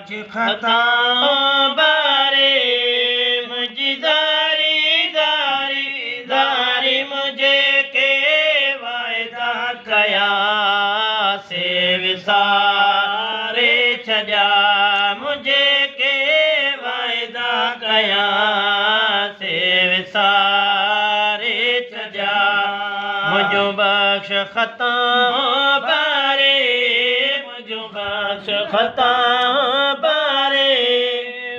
बख्श खताओं बारे मुझी दारी दारी दारी मुझे के वायदा कया से विसारे छॾिया मुझे के वायदा कया से विसारे छॾिया मुझो बख्श खताओं बारे मुझो बख्श खताओं बारे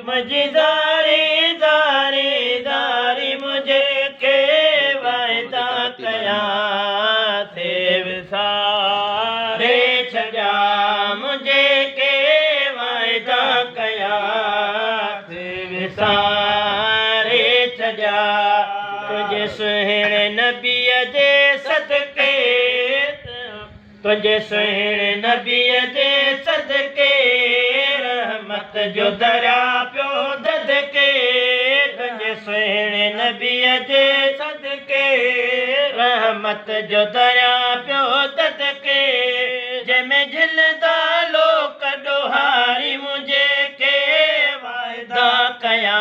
मुझी दारी दारी दारी मुझे के वायदा कया से विसारे छॾिया मुझे के वायदा कया से विसारे छॾिया तुझे सुहिणे नबीअ जे सदके तुझे सुहिणे नबीअ जे सदके रहमत जो दरिया पियो ददके तुझे सुहिणे नबीअ जे सदके रहमत जो दरिया पियो ददके जंहिंमें झिलंदा लोक ॾोहारी मुझे के वाइदा कया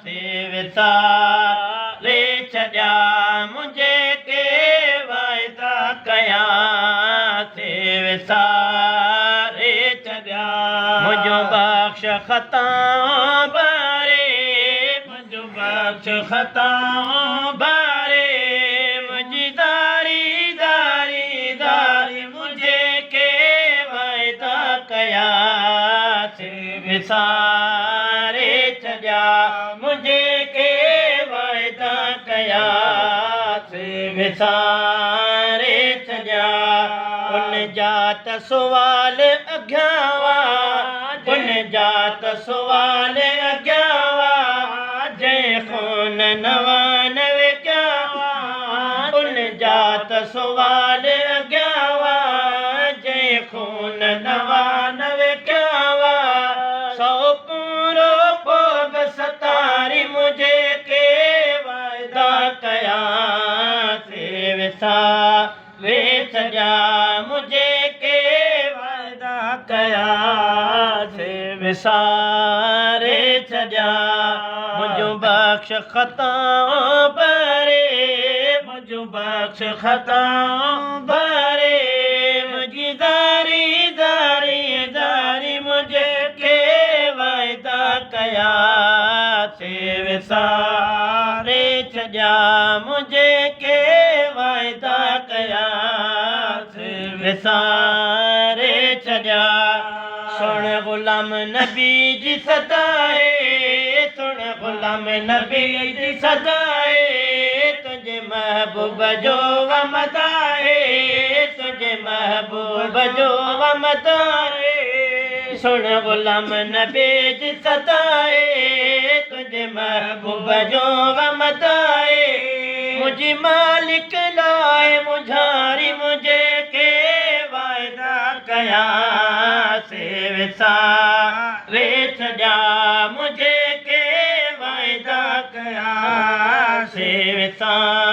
से विसारे छॾिया मुझे के वाइदा कया से विसारे छॾिया मुझो बख्श खताओं बारे मुझो बख्श खताओं बारे मुझी दारी दारी दारी मुझे के वाइदा कया से विसारे छॾिया मुझे के वाइदा कया से विसारे छॾिया उन जात सुवाल अॻियावा उन जात सुवाल अॻियावा जंहिं खून नवानवे कयावा उन जात सुवाल अॻियावा जंहिं खून नवानवे कयावा सौ पूरो पोग सतारी मुझे के वाइदा कया से विसारे छॾिया मुझे के वाइदा कया से विसारे छॾिया मुझो बख्श खताओं बारे मुझो बख्श खताओं बारे मुझी दारी दारी दारी मुझे के वाइदा कया से विसारे छॾिया मुझे के वाइदा कया से विसारे छॾिया सुन ग़ुलाम नबी जी सदाए सुन ग़ुलाम नबी जी सदाए तुझे महबूब जो वमदाए तुझे महबूब जो वमदाए सुन ग़ुलाम नबी जी सदाए तुझे महबूब जो वमदाए मुझी मालिक लाए मुझारी मुझे के वाइदा कया से विसारे छॾिया मुझे के वाइदा कया से विसारे